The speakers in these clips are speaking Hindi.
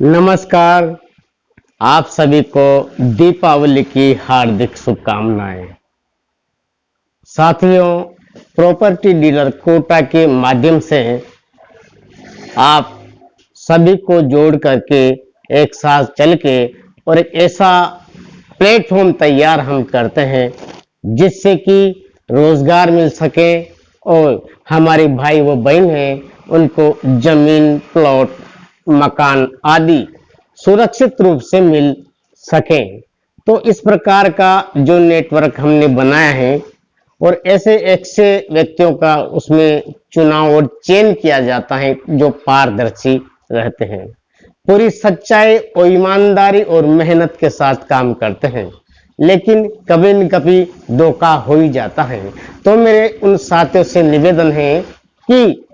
नमस्कार। आप सभी को दीपावली की हार्दिक शुभकामनाएं। साथियों, प्रॉपर्टी डीलर कोटा के माध्यम से आप सभी को जोड़ करके एक साथ चल के और एक ऐसा प्लेटफॉर्म तैयार हम करते हैं जिससे कि रोजगार मिल सके और हमारे भाई व बहन हैं उनको जमीन, प्लॉट, मकान आदि सुरक्षित रूप से मिल सके। तो इस प्रकार का जो नेटवर्क हमने बनाया है और ऐसे ऐसे व्यक्तियों का उसमें चुनाव और चयन किया जाता है जो पारदर्शी रहते हैं, पूरी सच्चाई और ईमानदारी और मेहनत के साथ काम करते हैं, लेकिन कभी न कभी धोखा हो ही जाता है। तो मेरे उन साथियों से निवेदन है कि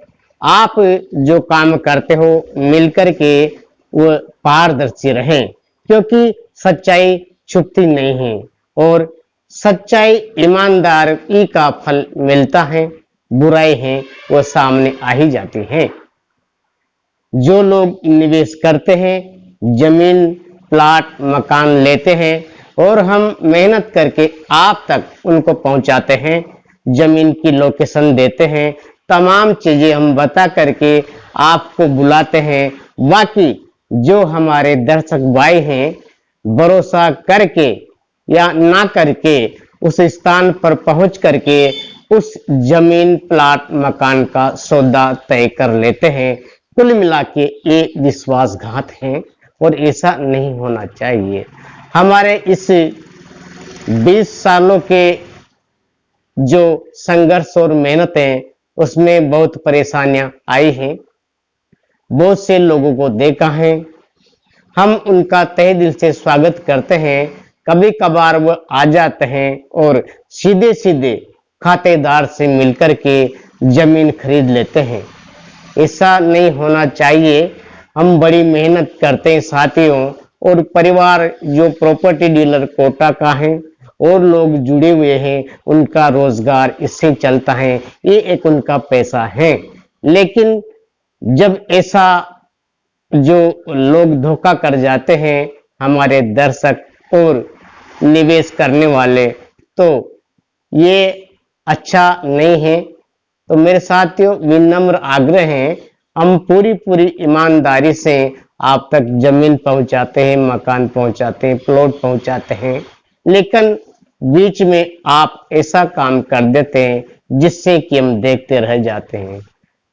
आप जो काम करते हो मिलकर के वो पारदर्शी रहें, क्योंकि सच्चाई छुपती नहीं है और सच्चाई ईमानदारी का फल मिलता है। बुराई है वो सामने आ ही जाती है। जो लोग निवेश करते हैं, जमीन, प्लाट, मकान लेते हैं और हम मेहनत करके आप तक उनको पहुंचाते हैं, जमीन की लोकेशन देते हैं, तमाम चीजें हम बता करके आपको बुलाते हैं। बाकी जो हमारे दर्शक भाई हैं, भरोसा करके या ना करके उस स्थान पर पहुंच करके उस जमीन, प्लाट, मकान का सौदा तय कर लेते हैं। कुल मिला के ये विश्वासघात है और ऐसा नहीं होना चाहिए। हमारे इस 20 सालों के जो संघर्ष और मेहनत है उसमें बहुत परेशानियां आई हैं, बहुत से लोगों को देखा है। हम उनका तहे दिल से स्वागत करते हैं। कभी कभार वो आ जाते हैं और सीधे सीधे खातेदार से मिलकर के जमीन खरीद लेते हैं। ऐसा नहीं होना चाहिए। हम बड़ी मेहनत करते हैं साथियों, और परिवार जो प्रॉपर्टी डीलर कोटा का है और लोग जुड़े हुए हैं, उनका रोजगार इससे चलता है, ये एक उनका पैसा है। लेकिन जब ऐसा जो लोग धोखा कर जाते हैं हमारे दर्शक और निवेश करने वाले, तो ये अच्छा नहीं है। तो मेरे साथियों, विनम्र आग्रह है, हम पूरी ईमानदारी से आप तक जमीन पहुंचाते हैं, मकान पहुंचाते हैं, प्लॉट पहुंचाते हैं, लेकिन बीच में आप ऐसा काम कर देते हैं जिससे कि हम देखते रह जाते हैं,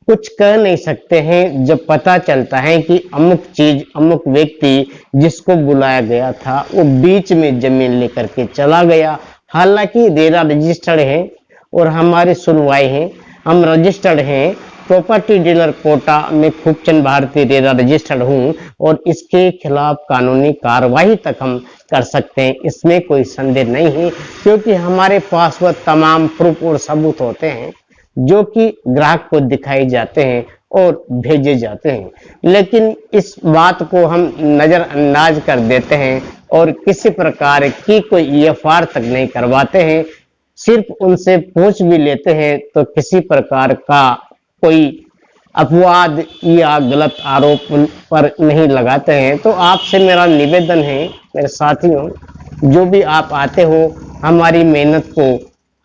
कुछ कह नहीं सकते हैं। जब पता चलता है कि अमुक चीज, अमुक व्यक्ति जिसको बुलाया गया था वो बीच में जमीन लेकर के चला गया, हालांकि रेरा रजिस्टर्ड है और हमारी सुनवाई है, हम रजिस्टर्ड हैं। प्रॉपर्टी डीलर कोटा में खूबचंद भारती रेरा रजिस्टर्ड हूं और इसके खिलाफ कानूनी कार्रवाई तक हम कर सकते हैं, इसमें कोई संदेह नहीं है, क्योंकि हमारे पास वह तमाम प्रूफ और सबूत होते हैं जो कि ग्राहक को दिखाए जाते हैं और भेजे जाते हैं। लेकिन इस बात को हम नजरअंदाज कर देते हैं और किसी प्रकार की कोई एफआईआर तक नहीं करवाते हैं। सिर्फ उनसे पूछ भी लेते हैं तो किसी प्रकार का कोई अपवाद या गलत आरोप उन पर नहीं लगाते हैं। तो आपसे मेरा निवेदन है मेरे साथियों, जो भी आप आते हो, हमारी मेहनत को,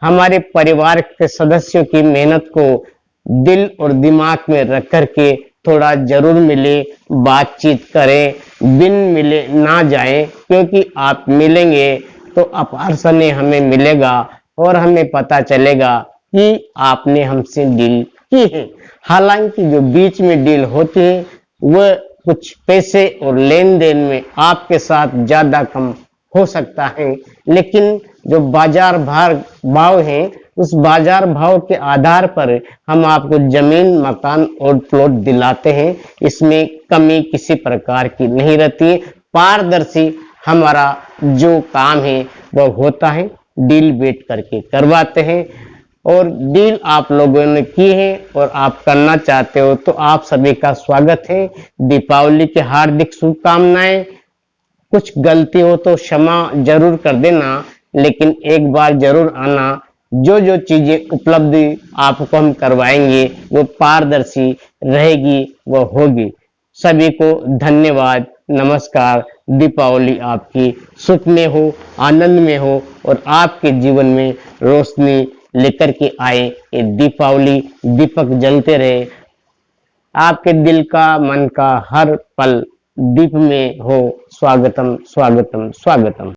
हमारे परिवार के सदस्यों की मेहनत को दिल और दिमाग में रख करके थोड़ा जरूर मिले, बातचीत करें, बिन मिले ना जाए, क्योंकि आप मिलेंगे तो अपार स्नेह हमें मिलेगा और हमें पता चलेगा कि आपने हमसे डील की है। हालांकि जो बीच में डील होती है वह कुछ पैसे और लेन देन में आपके साथ ज्यादा कम हो सकता है, लेकिन जो बाजार भाव है उस बाजार भाव के आधार पर हम आपको जमीन, मकान और प्लॉट दिलाते हैं। इसमें कमी किसी प्रकार की नहीं रहती है। पारदर्शी हमारा जो काम है वह होता है, डील बैठ करके करवाते हैं। और डील आप लोगों ने की है और आप करना चाहते हो तो आप सभी का स्वागत है। दीपावली की हार्दिक शुभकामनाएं। कुछ गलती हो तो क्षमा जरूर कर देना, लेकिन एक बार जरूर आना। जो जो चीजें उपलब्धि आपको हम करवाएंगे वो पारदर्शी रहेगी, वो होगी। सभी को धन्यवाद। नमस्कार। दीपावली आपकी सुख में हो, आनंद में हो और आपके जीवन में रोशनी लेकर के आए। ये दीपावली दीपक जलते रहे, आपके दिल का मन का हर पल दीप में हो। स्वागतम स्वागतम स्वागतम।